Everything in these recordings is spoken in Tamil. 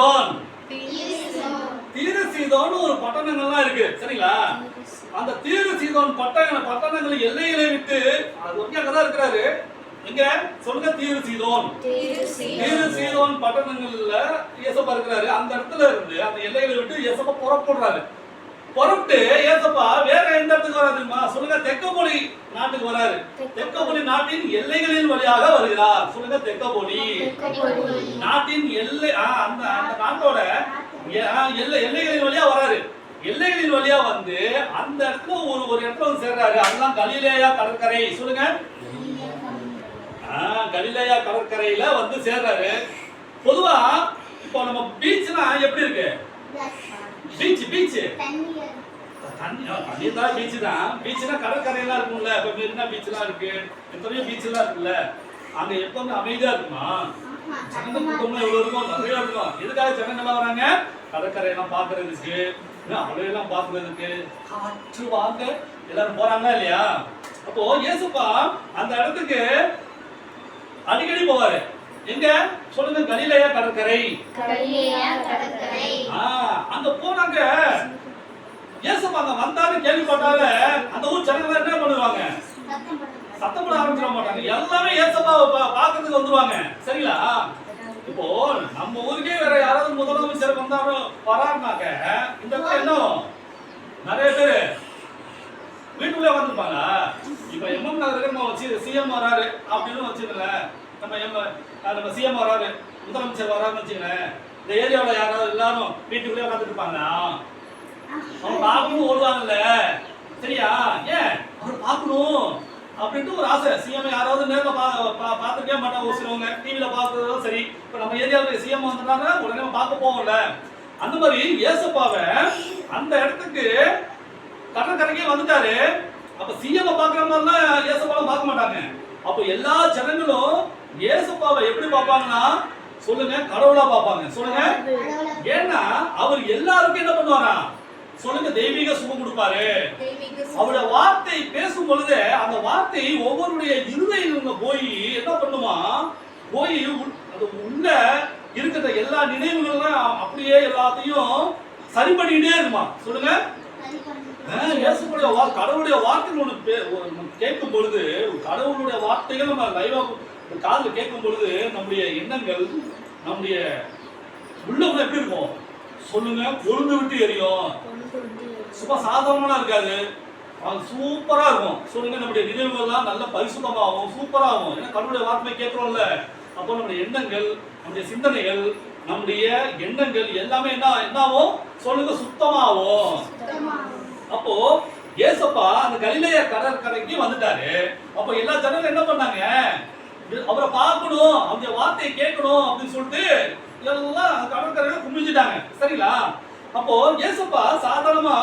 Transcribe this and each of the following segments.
சீதோன் தீரு சீதோன் ஒரு பட்டணங்கள்லாம் இருக்கு சரிங்களா. அந்த தீரு சீதோன் பட்டணங்கள் எல்லைகளை விட்டு அது வந்து அங்கதான் இருக்கிறாரு. எங்க சொல்லுங்க, தீரு சீதோன் பட்டணங்கள்ல இயேசப்பா இருக்கிறாரு. அந்த இடத்துல இருந்து அந்த எல்லைகளை விட்டு இயேசப்பா புறப்படுறாரு. புறப்பட்டு இயேசப்பா வேற எந்த இடத்துக்கு வராதுமா சொல்லுங்க, தெக்கப்போலி நாட்டுக்கு வராரு. தெக்கப்போலி நாட்டின் எல்லைகளின் வழியாக வருகிறார். சொல்லுங்க, தெக்கப்போலி நாட்டின் எல்லை அந்த நாட்டோட எல்லைகளின் வழியா வராரு. எல்லைகளின் வழியா வந்து அந்த இடத்துல ஒரு இடத்துல வந்து சேர்றாரு. அதுதான் கலிலேயா கடற்கரை. சொல்லுங்க, கலிலேயா கடற்கரையில வந்து சேர்றாரு. பொதுவா இப்போ நம்ம பீச்னா எப்படி இருக்கு? பீச் தண்ணி தான் பீச் தான். பீச்னா கடற்கரையெல்லாம் இருக்கும்ல. இப்போ மெரினா பீச்லாம் இருக்கு, எத்தனையோ பீச்லாம் இருக்குல்ல. அங்க எப்பவுமே அமைதியா இருக்குமா? ஜனங்க கூட்டம்லாம் எவ்வளவு இருக்கும்? நிறைய இருக்கும். எதுக்காக ஜனங்கள்லாம் வராங்க? கடற்கரையெல்லாம் பாக்குறதுக்கு, அவையெல்லாம் பாக்குறதுக்கு, காற்று வாங்க எல்லாரும் போறாங்களா இல்லையா? அப்போ இயேசுப்பா அந்த இடத்துக்கு அடிக்கடி போவாரு. எங்க சொல்லுங்க, கலிலேயா கடற்கரை. அங்க போனாங்க. இயேசுப்பா அங்க வந்தாரு கேள்விப்பட்டால அந்த ஊர் ஜனங்க என்ன பண்ணுவாங்க? சத்தம் போட ஆரம்பிச்சிட மாட்டாங்க. எல்லாமே இயேசுப்பாவை பாக்குறதுக்கு வந்துருவாங்க சரிங்களா. இப்போ நம்ம ஊருக்கே வேற யாராவது முதலமைச்சர் வராருனாக்க இந்த இடத்துல என்ன நிறைய பேரு வீட்டுக்குள்ளே வந்துருப்பாங்க. இப்ப எம்எம் நகருக்கு வச்சு சிஎம் வராரு அப்படின்னு வச்சுக்கல, நம்ம சிஎம் வராரு, முதலமைச்சர் வராருன்னு வச்சுக்கலேன், இந்த ஏரியாவில் யாராவது எல்லாரும் வீட்டுக்குள்ளே உட்காந்துட்டு இருப்பாங்களா? அவங்க பார்க்கணும் ஓடுவாங்கல்ல சரியா. ஏன் அவர் பார்க்கணும் அப்படின்ட்டு ஒரு ஆசை. சிஎம் யாராவது நேரில் பார்த்துக்கவே மாட்டாங்க. ஒரு சிலவங்க டிவியில பார்க்கறதும் சரி. இப்போ நம்ம ஏரியாவில் சிஎம் வந்துட்டாங்க உடனே பார்க்க போவோம்ல. அந்த மாதிரி இயேசுப்பாவை அந்த இடத்துக்கு கடற்கரைக்கே வந்துட்டாரு. அப்ப சிஎம் பார்க்குற மாதிரிலாம் இயேசுப்பாவை பார்க்க மாட்டாங்க. அப்போ எல்லா ஜனங்களும் இயேசுப்பாவை எப்படி பார்ப்பாங்கன்னா சொல்லுங்க, கடவுளா பார்ப்பாங்க. சொல்லுங்க, ஏன்னா அவர் எல்லாருக்கும் என்ன பண்ணுவாரா சொல்லுங்க, தெய்வீக சுகம் கொடுப்பாரு. அவருடைய வார்த்தை பேசும் பொழுது அந்த வார்த்தை ஒவ்வொருடைய இருதயத்துல போய் என்ன பண்ணுமா, போய் அது உள்ள இருக்கிற எல்லா நினைவுகளும் அப்படியே எல்லாத்தையும் சரி பண்ணிட்டே இருக்குமா. சொல்லுங்க, கடவுளுடைய வார்த்தைகள் கேட்கும் பொழுது, கடவுளுடைய வார்த்தைகள் நம்ம லைவா காதுல கேட்கும் பொழுது நம்முடைய எண்ணங்கள், நம்முடைய உள்ளம் எப்படி இருக்கும் சொல்லுங்க, கொழுந்து விட்டு எரியும். சும்மா சாதாரணமா இருக்காது, அது சூப்பரா இருக்கும். சொல்லுங்க, நம்முடைய நினைவுகள்லாம் நல்ல பரிசுத்தமாகும், சூப்பராகும். ஏன்னா கடவுளுடைய வார்த்தை கேட்கிறோம்ல. அப்போ நம்முடைய எண்ணங்கள், நம்முடைய சிந்தனைகள், நம்முடைய எண்ணங்கள் எல்லாமே என்னாகும் சொல்லுங்க, சுத்தமாகும். அப்போ இயேசுப்பா அந்த கலிலேயா கடற்கரைக்கு வந்துட்டாரு. அப்போ எல்லா ஜனங்களும் என்ன பண்ணாங்க, அவரை பார்க்கணும், அவருடைய வார்த்தையை கேட்கணும் அப்படின்னு சொல்லிட்டு எல்லாம் கடற்கரையில குமிஞ்சிட்டாங்க சரிங்களா. அப்போ இயேசுப்பா சாதாரணமா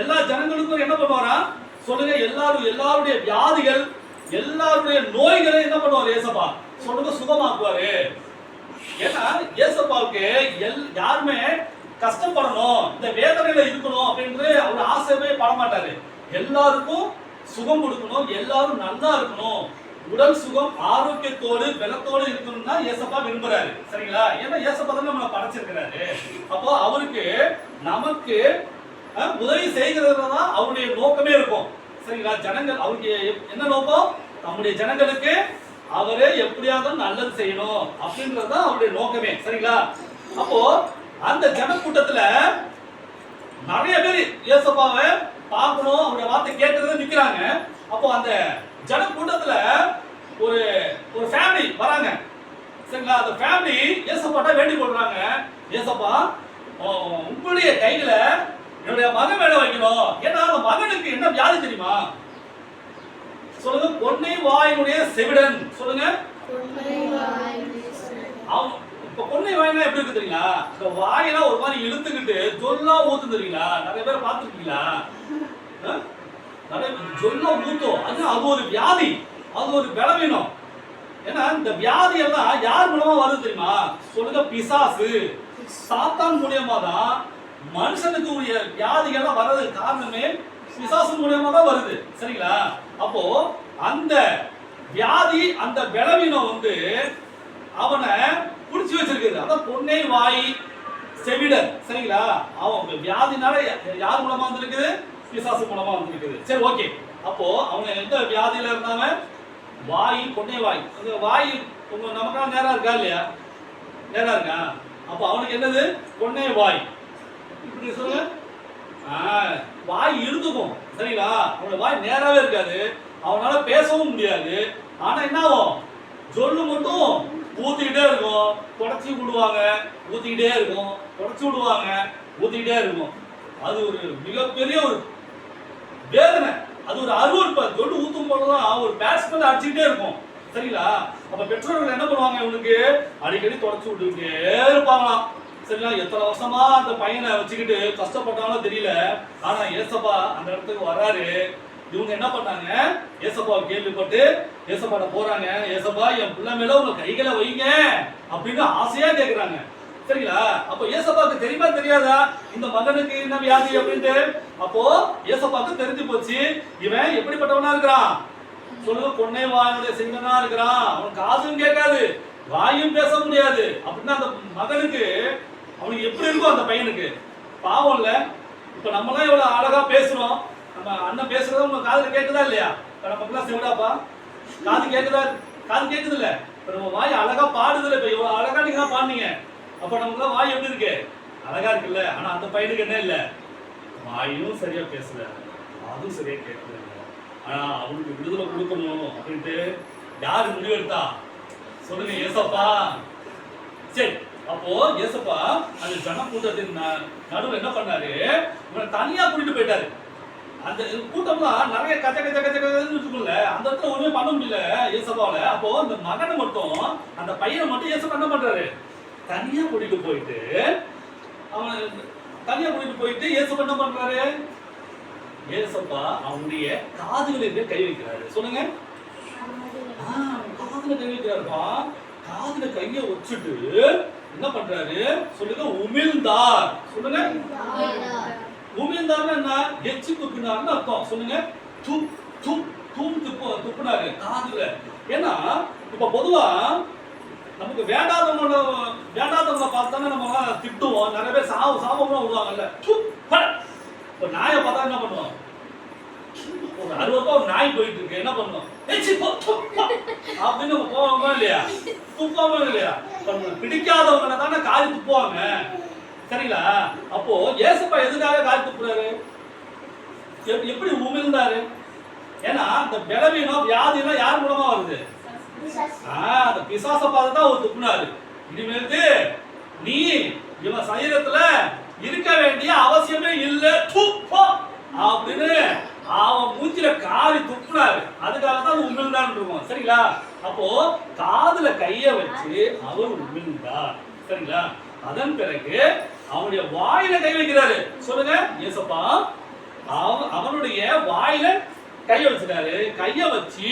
எல்லா ஜனங்களுக்கும் என்ன பண்ணுவாரா சொல்லுங்க, எல்லாருடைய வியாதிகள், எல்லாருடைய நோய்களை என்ன பண்ணுவார் இயேசுப்பா சொல்லுங்க, சுகமாக்குவாரு. ஏன்னா இயேசுப்பாவுக்கு யாருமே கஷ்டப்படணும், இந்த வேதனையில இருக்கணும் அப்படின்னு அவர் ஆசையே பட மாட்டாரு. எல்லாருக்கும் சுகம் கொடுக்கணும், எல்லாரும் நல்லா இருக்கணும், உடல் சுகம் ஆரோக்கியத்தோடு பலத்தோடு இருக்கணும்னா இயேசுப்பா விரும்புறாரு சரிங்களா. ஏன்னா இயேசுப்பா தான் நம்மளை படைச்சிருக்கிறாரு. அப்போ அவருக்கு நமக்கு உதவி செய்கிறதுதான் அவருடைய நோக்கமே இருக்கும் சரிங்களா. ஜனங்கள் அவருக்கு என்ன நோக்கம், நம்முடைய ஜனங்களுக்கு அவரே எப்படியாவது நல்லது செய்யணும் அப்படின்றதுதான் அவருடைய நோக்கமே சரிங்களா. அப்போ அந்த ஜனக்கூட்டத்துல நிறைய பேர் இயேசுப்பாவை பார்க்கணும், அவருடைய வார்த்தை கேட்கறது நிக்கிறாங்க. அப்போ அந்த ஜனக்கூட்டத்துல ஒரு ஃபேமிலி வராங்க சரிங்களா. அந்த ஃபேமிலி இயேசுப்பாட்ட வேண்டிக் கொள்றாங்க, இயேசுப்பா உங்களுடைய கையில என்னுடைய மகன் வேலை வைக்கணும். ஏன்னா அந்த மகனுக்கு என்ன வியாதி தெரியுமா சொல்லுங்க, பொன்னை வாயினுடைய செவிடன். சொல்லுங்க, இப்ப பொன்னை வாயினா எப்படி இருக்கு தெரியுங்களா, இந்த வாயெல்லாம் ஒரு மாதிரி இழுத்துக்கிட்டு ஜொல்லா ஊத்து தெரியுங்களா, நிறைய பேர் பார்த்துருக்கீங்களா, நிறைய ஜொல்லா ஊத்தும். அது ஒரு வியாதி, அது ஒரு பலவீனம். ஏன்னா இந்த வியாதி எல்லாம் யார் மூலமா வருது தெரியுமா சொல்லுங்க, பிசாசு சாத்தான் மூலியமா தான் மனுஷனுக்கு உரிய வியாதிகள்லாம் வர்றதுக்கு காரணமே பிசாசு மூலியமா தான் வருது சரிங்களா. அப்போ அந்த வியாதி, அந்த பலவீனம் வந்து அவனை புடிச்சு வச்சிருக்குது. அதான் பொன்னை வாய் செவிடன். சரிங்களா? அவன் வியாதினால யார் மூலமா வந்திருக்குது? பிசாசு மூலமா வந்திருக்குது. சரி, ஓகே. அப்போ அவங்க எந்த வியாதியில இருந்தாங்க? வாய், கொண்டை வாய். அந்த வாய் உங்க நமக்கான நேரா இருக்கா இல்லையா? நேரா இருக்கா? அப்போ அவனுக்கு என்னது? கொண்டை வாய். இப்படி சொல்லுங்க. வாய் இருந்துக்கும். சரிங்களா? அவனோட வாய் நேராவே இருக்காது. அவனால பேசவும் முடியாது. ஆனா என்ன ஆகும்? சொல்லு மட்டும் ஊத்திக்கிட்டே இருக்கும். தொடச்சி விடுவாங்க, ஊத்திக்கிட்டே இருக்கும். தொடச்சி விடுவாங்க, ஊத்திக்கிட்டே இருக்கும். அது ஒரு மிகப்பெரிய ஒரு வேதனை. அது ஒரு அருவருப்பு. சொல்லு ஊத்தும் போதுதான் ஒரு பேட்ஸ்மேன் அடிச்சுக்கிட்டே இருக்கும். சரிங்களா? அப்ப பெற்றோர்கள் என்ன பண்ணுவாங்க? இவனுக்கு அடிக்கடி தொடச்சி விட்டுக்கிட்டே இருப்பாங்களாம். சரிங்களா? எத்தனை வருஷமா அந்த பையனை வச்சுக்கிட்டு கஷ்டப்பட்டாலும் தெரியல. ஆனா ஏசப்பா அந்த இடத்துக்கு வர்றாரு. இவங்க என்ன பண்ணாங்க? ஏசப்பாவை கேள்விப்பட்டு ஏசப்பாட்ட போறாங்க. ஏசப்பா, என் பிள்ளை மேல உங்க கைகளை வைங்க அப்படின்னு ஆசையா கேட்கிறாங்க. சரிங்களா? அப்போ ஏசப்பாவுக்கு தெரியுமா தெரியாதா இந்த மகனுக்கு என்ன வியாதி அப்படின்ட்டு? அப்போ ஏசப்பாவுக்கு தெரிஞ்சு போச்சு. இவன் எப்படிப்பட்டவனா இருக்கிறான்? சொல்லுங்க. கொன்னை வாயுடைய சிங்கனா இருக்கிறான். அவன் காதும் கேட்காது, வாயும் பேச முடியாது. அப்படின்னா அந்த மகனுக்கு அவனுக்கு எப்படி இருக்கும்? அந்த பையனுக்கு பாவம் இல்ல? இப்ப நம்மளாம் எவ்வளவு அழகா பேசுறோம். நம்ம அண்ணன் பேசுறத உங்க காதுல கேக்குதா இல்லையா? நமக்குலாம் செவிடாப்பா, காது கேக்குதா? காது கேக்குது இல்ல? இப்ப நம்ம வாய் அழகா பாடுது இல்ல? இப்ப இவ்வளவு அழகா நீங்க பாடுனீங்க. அப்ப நமக்குலாம் வாய் எப்படி இருக்கு? அழகா இருக்குல்ல? ஆனா அந்த பையனுக்கு என்ன இல்ல? வாயும் சரியா பேசல, அதுவும் சரியா கேட்கல. ஆனா அவனுக்கு விடுதலை கொடுக்கணும் அப்படின்ட்டு யாரு முடிவெடுத்தா? சொல்லுங்க. ஏசப்பா. சரி, அப்போ ஏசப்பா அந்த ஜனக்கூட்டத்தின் நடுவில் என்ன பண்ணாரு? இவனை தனியா கூட்டிட்டு போயிட்டாரு. அந்த கூட்டம்லாம் நிறைய கச்ச கச்ச கச்ச கச்சன்னு இருக்குல்ல, அந்த இடத்துல ஒண்ணுமே பண்ண முடியல ஏசப்பாவால. அப்போ அந்த மகனை மட்டும், அந்த பையனை மட்டும் ஏசப்பா என்ன பண்றாரு? தனியா கூட்டிட்டு போயிட்டு ஏசப்பா என்ன பண்றாரு? ஏசப்பா அவனுடைய காதுகளிலே கை வைக்கிறாரு. சொல்லுங்க. காதுல கை வைக்கிறாருப்பா. காதுல கைய வச்சுட்டு என்ன பண்றாரு? சொல்லுங்க. உமிழ்ந்தார். சொல்லுங்க. உமிழ்ந்தார்னா என்ன? எச்சி துப்பினார்னு அர்த்தம். சொல்லுங்க. துப்புனாரு காதுல. ஏன்னா இப்ப பொதுவா நமக்கு வேண்டாதவங்களை பார்த்தானே நம்ம திட்டுவோம். நிறைய பேர் சாபம்லாம் விடுவாங்கல்ல. இப்ப நாயை பார்த்தா என்ன பண்ணுவோம்? ஒரு 60 ஒரு நாய் போயிட்டு இருக்கு, என்ன பண்ணுவோம்? அப்படின்னு நம்ம போவோமா இல்லையா? துப்பாம இல்லையா? பிடிக்காதவங்களை தானே காரி துப்புவாங்க. சரிங்களா? அப்போ ஏசப்பா எதுக்காக காரி துப்புறாரு? எப்படி உமிழ்ந்தாரு? ஏன்னா அந்த பலவீனம், வியாதி எல்லாம் யார் மூலமா வருது? அந்த பிசாச பார்த்து தான் அவர் துப்புனாரு. இனிமேல் நீ இவன் சரீரத்துல இருக்க வேண்டிய அவசியமே இல்லை அப்படின்னு அவன் மூஞ்சில காரி துப்புனாரு. அதுக்காக தான் உமிழ்ந்தான்னு இருக்கும். சரிங்களா? அப்போ காதுல கைய வச்சு அவர் உமிழ்ந்தார். சரிங்களா? அதன் பிறகு அவனுடைய வாயில கை வைக்கிறாரு. சொல்லுங்க. ஏசப்பா அவனுடைய வாயில கைய வச்சுட்டாரு. கைய வச்சு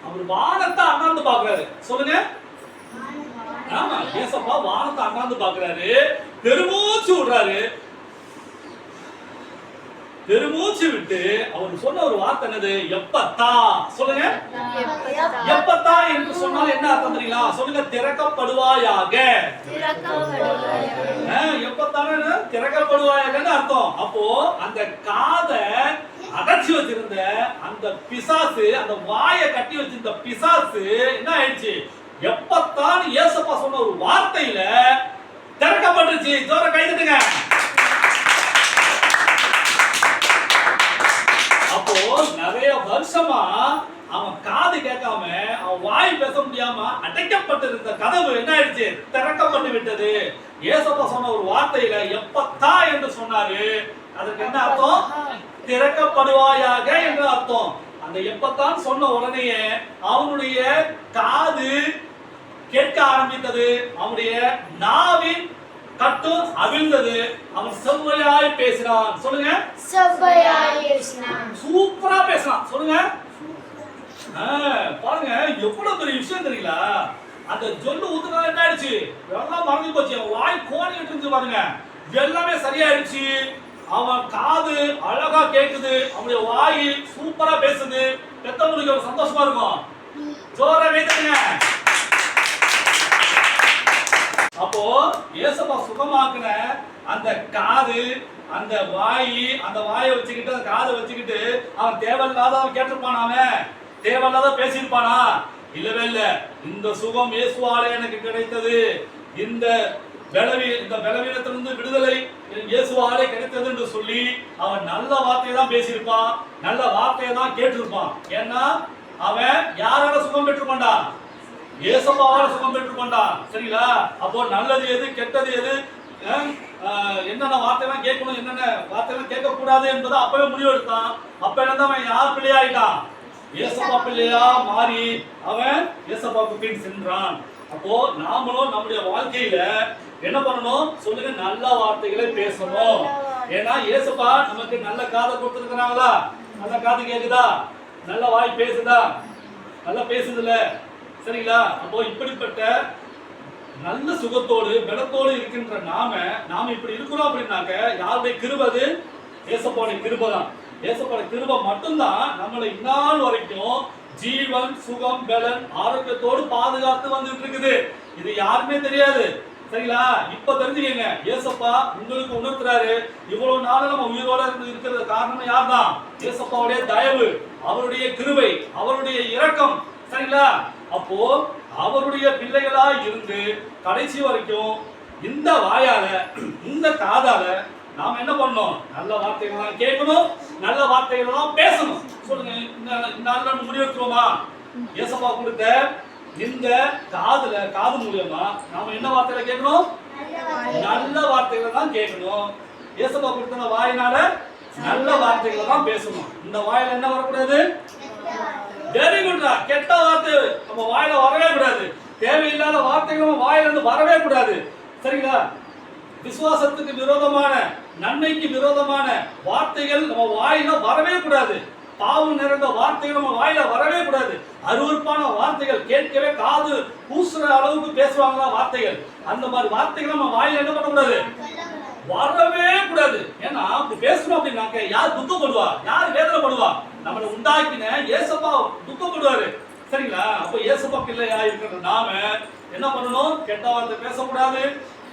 அவர் வானத்தை அண்ணாந்து பாக்குறாரு. சொல்லுங்க. ஆமா, ஏசப்பா வானத்தை அண்ணாந்து பாக்குறாரு. பெருமூச்சு விடுறாரு. பெருமூச்சு விட்டு அவர் சொன்ன ஒரு வார்த்தை என்னது? எப்பத்தா. சொல்லுங்க. எப்பத்தா என்று சொன்னால் என்ன அர்த்தம் தெரியுங்களா? சொல்லுங்க. திறக்கப்படுவாயாக. எப்பத்தான திறக்கப்படுவாயாகன்னு அர்த்தம். அப்போ அந்த காதை அடைச்சி வச்சிருந்த அந்த பிசாசு, அந்த வாயை கட்டி வச்சிருந்த பிசாசு என்ன ஆயிடுச்சு? எப்பத்தான் ஏசப்பா சொன்ன ஒரு வார்த்தையில திறக்கப்பட்டுச்சு. ஜோர கை தட்டுங்க. அப்போ நிறைய வருஷமா அவன் காது கேட்காம, அவன் வாய் பேச முடியாம அடைக்கப்பட்டிருந்த கதவு என்ன ஆயிடுச்சு? திறக்கப்பட்டு விட்டது. ஏசப்பா சொன்ன ஒரு வார்த்தையில எப்பத்தா என்று சொன்னாரு. அதுக்கு என்ன அர்த்தம்? திறக்கப்படுவாயாக என்று அர்த்தம். அந்த எப்பத்தான் சொன்ன உடனேயே அவனுடைய காது கேட்க ஆரம்பித்தது. அவனுடைய நாவின் கட்டு அவிழ்ந்தது. அவன் செவ்வையாய் பேசினான். சொல்லுங்க. செவ்வையாய் பேசினான். சூப்பரா பேசினான். சொல்லுங்க. பாருங்க எவ்வளவு பெரிய விஷயம் தெரியுங்களா? அந்த ஜொல்லு ஊத்துனா என்ன ஆயிடுச்சு? எல்லாம் மறந்து போச்சு. அவன் வாய் கோணிட்டு இருந்துச்சு பாருங்க. எல்லாமே சரியாயிடுச்சு. அவன் காது அழகா கேக்குது. அவனுடைய வாய் சூப்பரா பேசுது. பெத்தவங்களுக்கு ஒரு சந்தோஷமா இருக்கும். ஜோர வைத்துங்க. அப்போ ஏசப்பா சுகமாக்குன அந்த காது, அந்த வாயை வச்சுக்கிட்டு, அந்த காதை வச்சுக்கிட்டு அவன் தேவையில்லாத கேட்டிருப்பான், அவன் தேவையில்லாத பேசியிருப்பானா? இல்லவே இல்ல. இந்த சுகம் இயேசுவாலே எனக்கு கிடைத்தது, இந்த பலவீனத்திலிருந்து விடுதலை இயேசுவாலே கிடைத்தது என்று சொல்லி அவன் நல்ல வார்த்தையை தான் பேசியிருப்பான், நல்ல வார்த்தையை தான் கேட்டிருப்பான். ஏன்னா அவன் யாரால சுகம் பெற்றுக்கொண்டான்? இயேசுவால சுகம் பெற்றுக்கொண்டான். சரிங்களா? அப்போ நல்லது எது, கெட்டது எது, என்னென்ன வார்த்தையெல்லாம் கேட்கணும், என்னென்ன வார்த்தையெல்லாம் கேட்கக்கூடாது என்பதை அப்பவே முடிவு எடுத்தான். அப்ப இருந்து அவன் யார் பிள்ளையாயிட்டான்? இயேசுப்பா பிள்ளையா மாறி அவன் இயேசுப்பாவுக்கு பின் சென்றான். அப்போ நாமளும் நம்முடைய வாழ்க்கையில என்ன பண்ணணும் சொல்லுங்க? நல்ல வார்த்தைகளை பேசணும். ஏன்னா இயேசுப்பா நமக்கு நல்ல காதை கொடுத்துருக்கிறாங்களா? நல்ல காது கேக்குதா? நல்ல வாய் பேசுதா? நல்லா பேசுதுல? சரிங்களா? அப்போ இப்படிப்பட்ட நல்ல சுகத்தோடு பலத்தோடு இருக்கின்ற நாம இப்படி இருக்கிறோம் அப்படின்னாக்க யாருடைய கிருபை? அது இயேசுப்பாவுடைய கிருபை தான். இயேசுப்பாவுடைய கிருபை மட்டும்தான் நம்மளை இந்நாள் வரைக்கும் ஜீவன், சுகம், பலன், ஆரோக்கியத்தோடு பாதுகாத்து வந்துட்டு இருக்குது. இது யாருமே தெரியாது. சரிங்களா? இப்ப தெரிஞ்சுக்கங்க, இயேசுப்பா உங்களுக்கு உணர்த்துறாரு. இவ்வளவு நாள் நம்ம உயிரோட இருக்கிறது காரணம் யார் தான்? இயேசுப்பாவுடைய தயவு, அவருடைய கிருபை, அவருடைய இரக்கம். சரிங்களா? அப்போ அவருடைய பிள்ளைகளா இருந்து கடைசி வரைக்கும் இந்த வாயால, இந்த காதால நாம என்ன பண்ணணும்? நல்ல வார்த்தைகள் தான் கேட்கணும், நல்ல வார்த்தைகள் தான் பேசணும். சொல்லுங்க, இந்த முடிவெடுத்துருவோமா? இயேசுப்பா கொடுத்த இந்த காது மூலமா நாம என்ன வார்த்தைகளை கேட்கணும்? நல்ல வார்த்தைகளை தான் கேட்கணும். இயேசுப்பா கொடுத்த வாயினால நல்ல வார்த்தைகளை தான் பேசணும். இந்த வாயில என்ன வரக்கூடாது? வெரி குட்ரா. கெட்ட வார்த்தை நம்ம வாயில வரவே கூடாது. தேவையில்லாத வார்த்தைகள் நம்ம வாயில இருந்து வரவே கூடாது. சரிங்களா? விசுவாசத்துக்கு விரோதமான, நன்மைக்கு விரோதமான வார்த்தைகள் நம்ம வாயில வரவே கூடாது. பாவம் நிறைந்த வார்த்தைகள் நம்ம வாயில வரவே கூடாது. அருவருப்பான வார்த்தைகள், கேட்கவே காது கூசுற அளவுக்கு பேசுவாங்களா வார்த்தைகள், அந்த மாதிரி வார்த்தைகள் நம்ம வாயில என்ன பண்ணக்கூடாது? வரவே கூடாது. ஏன்னா பேசணும் அப்படின்னாக்க யார் துக்கப்படுவா? யார் வேதனைப்படுவா? நம்மளை உண்டாக்கின இயேசுப்பா துக்கப்படுவாரு. சரிங்களா? அப்ப இயேசுப்பா பிள்ளையா இருக்கிற நாம என்ன பண்ணணும்? கெட்ட வார்த்தை பேசக்கூடாது,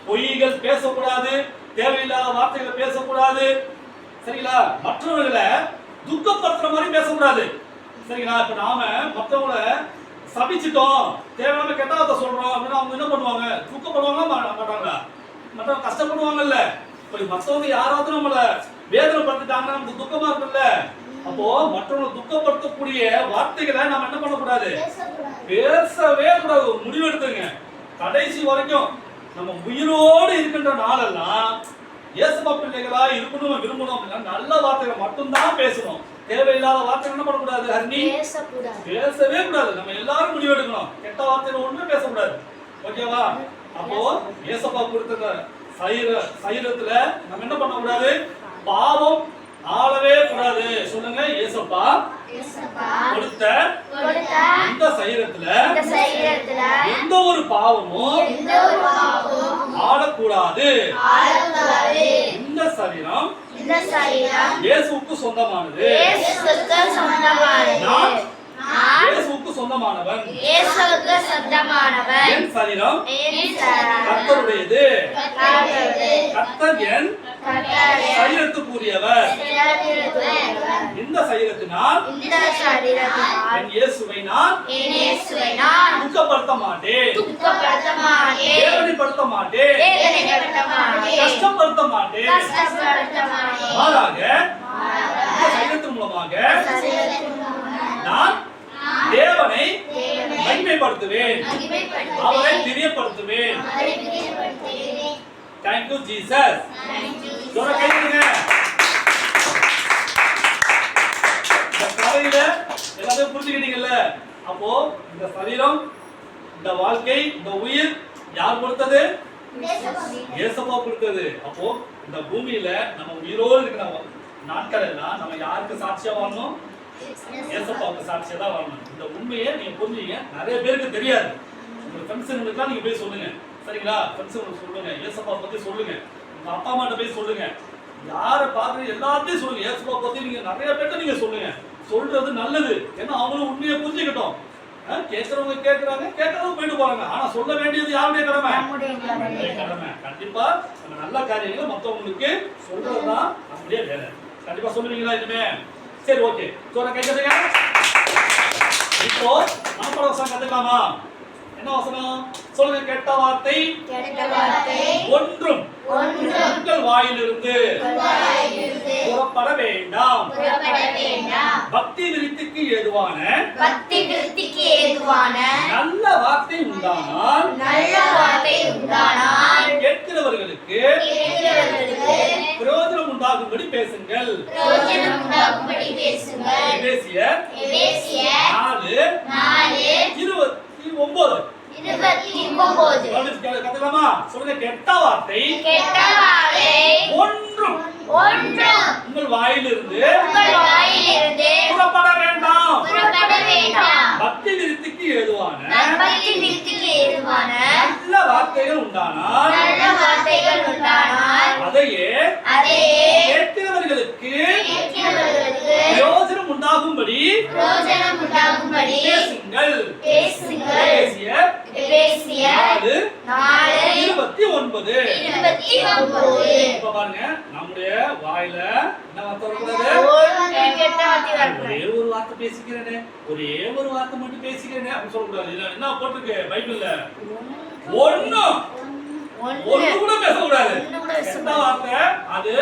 பொய்கள் பேசக்கூடாது, தேவையில்லாத வார்த்தைகளை பேசக்கூடாது. சரிங்களா? மற்றவர்களை துக்கப்படுத்துற மாதிரி பேசக்கூடாது. சரிங்களா? இப்ப நாம மற்றவங்களை சபிச்சிட்டோம், தேவையான கெட்ட வார்த்தை சொல்றோம் அப்படின்னா அவங்க என்ன பண்ணுவாங்க? துக்கப்படுவாங்களா மாட்டாங்களா? மற்றவங்க கஷ்டப்படுவாங்கல்ல. இப்ப மற்றவங்க யாராவது நம்மள வேதனைப்படுத்திட்டாங்கன்னா நமக்கு துக்கமா இருக்குல்ல. அப்போ மற்றவங்களை துக்கப்படுத்தக்கூடிய வார்த்தைகளை நாம என்ன பண்ணக்கூடாது? பேசவே கூடாது. முடிவெடுத்துங்க. கடைசி வரைக்கும் நம்ம உயிரோடு இருக்கின்ற நாளெல்லாம் இயேசுப்பா பிள்ளைகளா இருக்கணும் விரும்பணும் அப்படின்னா நல்ல வார்த்தைகளை மட்டும்தான் பேசணும். தேவையில்லாத வார்த்தைகள் என்ன பண்ணக்கூடாது? ஹர்னி பேசவே கூடாது. நம்ம எல்லாரும் முடிவெடுக்கணும். கெட்ட வார்த்தைகள் ஒண்ணுமே பேசக்கூடாது. ஓகேவா? அப்போ இயேசுப்பா கொடுத்த சரீரத்துல நம்ம என்ன பண்ணக்கூடாது? பாவம் ஆளவே கூடாது. சொல்லுங்க, இயேசுப்பா கொடுத்த இந்த சரீரத்துல எந்த ஒரு பாவமும் ஆளக்கூடாது. இந்த சரீரம் இயேசுவுக்கு சொந்தமானது. இயேசுவுக்கு சொந்தமானவன். என் சரீரம் கர்த்தருடையது. கர்த்தர் என் சரீரத்துக்குரியவர். இந்த சரீரத்தினால் என் இயேசுவை நான் துக்கப்படுத்த மாட்டேன், வேதனைப்படுத்த மாட்டேன், கஷ்டப்படுத்த மாட்டேன். மாறாக இந்த சரீரத்தின் மூலமாக நான் தேவனை மகிமைப்படுத்துவேன், அவரை பிரியப்படுத்துவேன். Thank you Jesus. ஜோர கையிடுங்க. இந்த கதையில எல்லாத்தையும் புரிஞ்சுக்கிட்டீங்கல்ல? அப்போ இந்த சரீரம், இந்த வாழ்க்கை, இந்த உயிர் யார் கொடுத்தது? இயேசுப்பா கொடுத்தது. அப்போ இந்த பூமியில நம்ம உயிரோடு இருக்கிற நாட்கள் எல்லாம் நம்ம யாருக்கு சாட்சியா வாழணும்? இயேசுப்பாவுக்கு சாட்சியா தான் வாழணும். இந்த உண்மையை நீங்க புரிஞ்சுங்க. நிறைய பேருக்கு தெரியாது. உங்க ஃப்ரெண்ட்ஸுங்களுக்குலாம் நீங்க போய் சொல்லுங்க. சரிங்களா? ஃப்ரெண்ட்ஸுங்களுக்கு சொல்லுங்க, இயேசுப்பா பத்தி சொல்லுங்க, உங்க அப்பா அம்மாட்ட போய் சொல்லுங்க, யாரை பார்த்து எல்லாத்தையும் சொல்லுங்க. இயேசுப்பா பத்தி நீங்க நிறைய பேர்ட்ட நீங்க சொல்லுங்க. சொல்றது நல்லது. ஏன்னா அவங்களும் உண்மையை புரிஞ்சுக்கிட்டோம். கேட்கறவங்க கேட்கறாங்க, கேட்கறவங்க போயிட்டு போறாங்க. ஆனா சொல்ல வேண்டியது யாருடைய கடமை? நம்முடைய கடமை. கண்டிப்பா நம்ம நல்ல காரியங்களை மத்தவங்களுக்கு சொல்றதுதான் நம்முடைய வேலை. கண்டிப்பா சொல்லுவீங்களா இனிமே? சரி, ஓகே. சொல்ல கேட்கறீங்க? இப்போ மனப்பாட வசனம் கத்துக்கலாமா? என்ன வசனம் சொல்லுங்க? கெட்ட வார்த்தை ஒன்றும் உங்கள் வாயிலிருந்து புறப்பட வேண்டாம். பக்தி விருத்திக்கு ஏதுவான நல்ல வார்த்தை உண்டானால் கேட்கிறவர்களுக்கு பிரயோஜனம் உண்டாகும்படி பேசுங்கள். எபேசியர் 4:29. கத்துக்கலாமா? சொல்லுங்க. கெட்ட வார்த்தை ஒன்றும் உங்கள் வாயிலிருந்து புறப்பட வேண்டாம். பக்தி விருத்திக்கு ஏதுவான நல்ல வார்த்தைகள் உண்டானால் அதையே கேட்கிறவர்களுக்கு பிரயோஜனம் உண்டாகும்படி பேசுங்கள். எபேசியர் 4:29. இப்ப பாருங்க, நம்முடைய வாயில என்ன வார்த்தை வரக்கூடாது? ஒரே ஒரு வார்த்தை பேசிக்கிறேனே, ஒரே ஒரு வார்த்தை மட்டும் பேசிக்கிறேனே அப்படி சொல்லக்கூடாது. என்ன போட்டிருக்கு பைபிள்ல? ஒண்ணு கூட பேசக்கூடாது. எந்த வார்த்தை அது?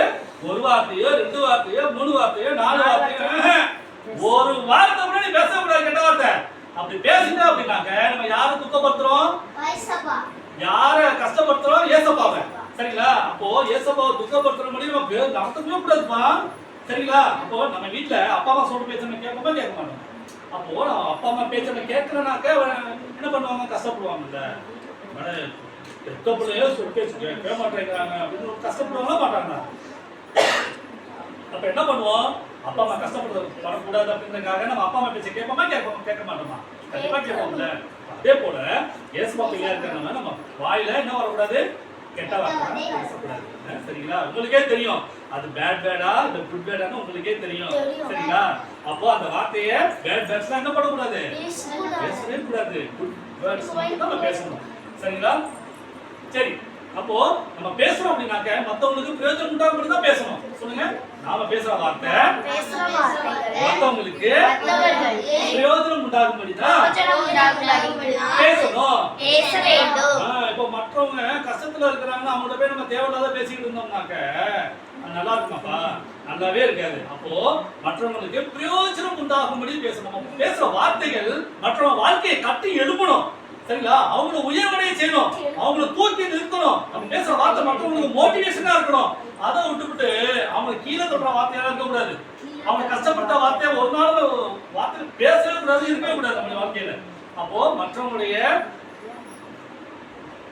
ஒரு வார்த்தையோ, ரெண்டு வார்த்தையோ, மூணு வார்த்தையோ, நாலு வார்த்தையோ, ஒரு வார்த்தை கூட நீ பேசக்கூடாது. கெட்ட வார்த்தை அப்படி பேசுங்க அப்படின்னாக்க நம்ம யாரை துக்கப்படுத்துறோம்? யார கஷ்டப்படுத்துறோம்? ஏசப்பாவை. சரிங்களா? அப்போ ஏசப்பாவை துக்கப்படுத்துற மாதிரி நம்ம நடத்தவே கூடாதுப்பா. சரிங்களா? அப்போ நம்ம வீட்டுல அப்பா அம்மா சொல்ற பேச்ச நம்ம கேட்போமா? கேட்க மாட்டோம். அப்போ நம்ம அப்பா அம்மா பேச்ச நம்ம கேட்கலனாக்க என்ன பண்ணுவாங்க? கஷ்டப்படுவாங்கல்ல. எத்த பிள்ளையோ சொல்ல பேச்சு கேட்க மாட்டேங்கிறாங்க அப்படின்னு கஷ்டப்படுவாங்களா மாட்டாங்க? அப்ப என்ன பண்ணுவோம்? அப்பா அம்மா கஷ்டப்படக்கூடாது அப்படின்றதுக்காக நம்ம அப்பா அம்மா பேச்ச கேட்போமா? கேட்க மாட்டோமா? கண்டிப்பா கேட்போம்ல. அதே போல ஏசப்பா பிள்ளையா இருக்கிறவங்க நம்ம வாயில என்ன வரக்கூடாது? கெட்ட வார்த்தை பேசக்கூடாது. சரிங்களா? உங்களுக்கே தெரியும் அது பேடா இல்ல குட் பேடான்னு உங்களுக்கே தெரியும். சரிங்களா? அப்போ அந்த வார்த்தையை பேட் வேர்ட்ஸ்லாம் என்ன பண்ணக்கூடாது? பேசவே கூடாது. குட் வேர்ட்ஸ் மட்டும் நம்ம பேசணும். சரிங்களா? சரி, அப்போ நம்ம பேசுறோம் அப்படின்னாக்க மத்தவங்களுக்கு பிரயோஜனம் உண்டாகும்படி தான் பேசணும். சொல்லுங்க. நாம பேசுற வார்த்தை மத்தவங்களுக்கு பிரயோஜனம் உண்டாகும்படி தான் பேசணும். இப்போ மற்றவங்க கஷ்டத்துல இருக்கிறாங்கன்னா அவங்களோட போய் நம்ம தேவையில்லாத பேசிக்கிட்டு இருந்தோம்னாக்க நல்லா இருக்குமாப்பா? நல்லாவே இருக்காது. அப்போ மற்றவங்களுக்கு பிரயோஜனம் உண்டாகும்படி பேசணும். பேசுற வார்த்தைகள் மற்றவங்க வாழ்க்கையை கட்டி எழுப்பணும். சரிங்களா? அவங்கள உயர்வடைய செய்யணும், அவங்கள தூக்கி நிறுத்தணும். நம்ம பேசுற வார்த்தை மற்றவங்களுக்கு மோட்டிவேஷனா இருக்கணும். அதை விட்டுவிட்டு அவங்க கீழே தொடுற வார்த்தையா இருக்க கூடாது. அவங்க கஷ்டப்பட்ட வார்த்தையை ஒரு நாள் வார்த்தை பேசவே கூடாது, இருக்கவே கூடாது நம்ம வாழ்க்கையில. அப்போ மற்றவங்களுடைய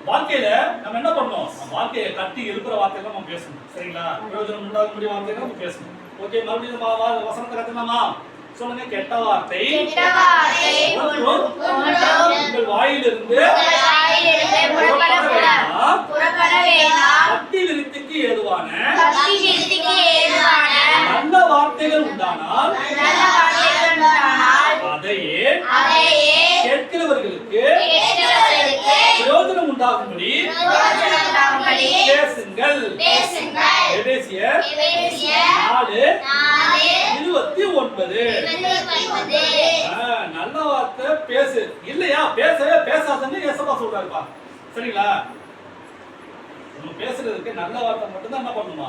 வாழ்க்கையில நம்ம என்ன பண்ணணும்? வாழ்க்கையை கட்டி எழுப்புற வார்த்தைகள் நம்ம பேசணும். சரிங்களா? பிரயோஜனம் உண்டாகும்படி வார்த்தைகள் நம்ம பேசணும். ஓகே, மறுபடியும் வசனத்தை கத்துக்கலாமா? சொல்லுங்க. கெட்ட வார்த்தை உங்கள் வாயிலிருந்து பக்தி விருத்திக்கு ஏதுவான நல்ல வார்த்தைகள் உண்டானால் அதையே கேட்கிறவர்களுக்கு பிரயோஜனம் உண்டாகும்படி பேசுங்கள். எபேசியர் 4:29. நல்ல வார்த்தை பேசு. இல்லையா? பேசவே பேசாதன்னு ஏசப்பா சொல்றாருப்பா. சரிங்களா? நம்ம பேசுறதுக்கு நல்ல வார்த்தை மட்டும் தான் என்ன பண்ணுமா?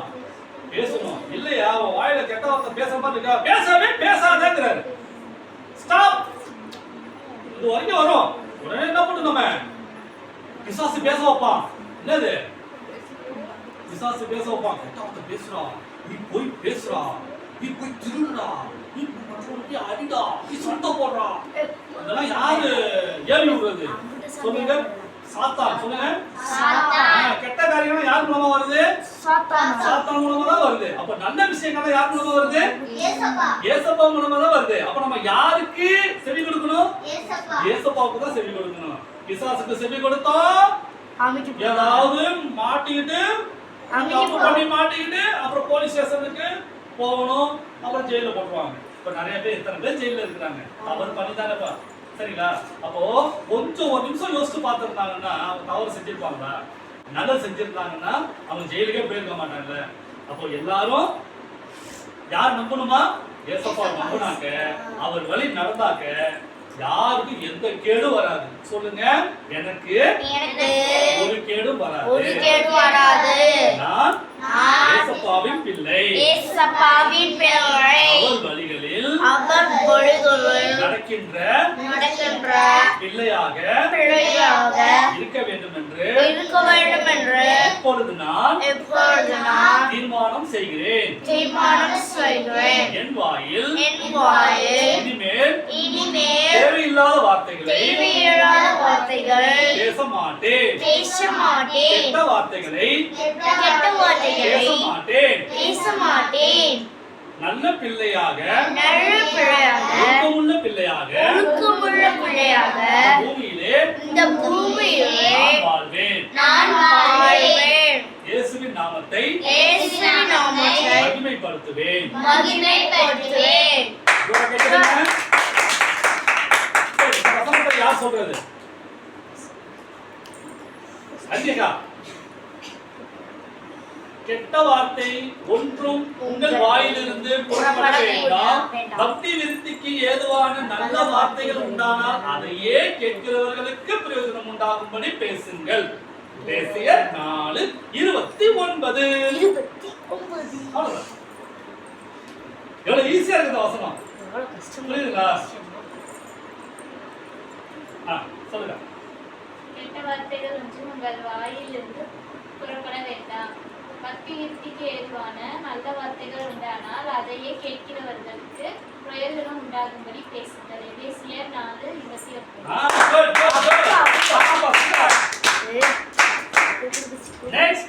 பேசணும். இல்லையா? வாயில கெட்ட வார்த்தை பேசுற மாதிரி இருக்கா? பேசவே பேசாதேங்கிறாரு. ஸ்டாப். இது வரைக்கும் வரும். உடனே என்ன பண்ணணும்? நம்ம பிசாசு பேச வைப்பான். என்னது? பிசாசு பேச வைப்பான். கெட்ட வார்த்தை பேசுறா, நீ போய் பேசுறா, நீ போய் திருடுறா, நீ மற்றவங்களுக்கு அடிடா, நீ சண்டை போடுறா. அதெல்லாம் யாரு ஏவி விடுறது? சொல்லுங்க. சாத்தான். சொல்லுங்க. கெட்ட காரியங்கள் யார் மூலமா வருது? சாத்தான் மூலமா தான் வருது. அப்ப நல்ல விஷயங்கள் யார் மூலமா வருது? ஏசப்பா மூலமா தான் வருது. அப்ப நம்ம யாருக்கு செவி கொடுக்கணும்? ஏசப்பாவுக்கு தான் செவி கொடுக்கணும். பிசாசுக்கு செவி கொடுத்தா ஏதாவது மாட்டிக்கிட்டு அப்புறம் போலீஸ் ஸ்டேஷனுக்கு போகணும், அப்புறம் ஜெயில போட்டுருவாங்க. இப்ப நிறைய பேர் இத்தனை பேர் ஜெயில இருக்கிறாங்க. அவர் பண்ணிதானப்பா. சரிங்களா? அப்போ கொஞ்சம் ஒரு நிமிஷம் யோசிச்சு பார்த்துருந்தாங்கன்னா அவங்க தவறு செஞ்சிருப்பாங்களா? நல்லது செஞ்சிருந்தாங்கன்னா அவங்க ஜெயிலுக்கே போயிருக்க மாட்டாங்கல்ல. அப்போ எல்லாரும் யார் நம்பணுமா? ஏசப்பா நம்பினாக்க, அவர் வழி நடந்தாக்க யாருக்கும் எந்த கேடும் வராது. சொல்லுங்க, எனக்கு ஒரு கேடும் வராது. நான் ஏசப்பாவின் பிள்ளை. அவர் வழிகளில் நடக்கின்ற பிள்ளையாக இருக்க வேண்டும் என்று இப்பொழுது நான் தீர்மானம் செய்கிறேன். என் வாயில் இனிமேல் தேவையில்லாத வார்த்தைகளை பேச மாட்டேன். கெட்ட வார்த்தைகளை பேச மாட்டேன். நல்ல பிள்ளையாக ஒழுக்கமுள்ள பிள்ளையாக இந்த பூமியிலே நான் வாழ்வேன். இயேசுவின் நாமத்தை மகிமைப்படுத்துவேன். யார் சொல்றது? அன்னிகா, கெட்ட வார்த்தை ஒன்றும் உங்கள் வாயிலிருந்து புறப்பட வேண்டாம். பக்தி விருத்திக்கு ஏதுவான நல்ல வார்த்தைகள் உண்டானால் அதையே கேட்கிறவர்களுக்கு பிரயோஜனம் உண்டாகும்படி பேசுங்கள். பேசியர் 4:29. எவ்வளவு ஈஸியா இருக்குது வசனம். புரியுதுங்களா? சொல்லுங்க. கெட்ட வார்த்தைகள் ஒன்றும் உங்கள் வாயிலிருந்து புறப்பட வேண்டாம். பக்தி விருத்திக்கு ஏதுவான நல்ல வார்த்தைகள் உண்டானால் அதையே கேட்கிறவர்களுக்கு பிரயோஜனம் உண்டாகும்படி பேசுங்கள். எபேசியர் 4:28. Next.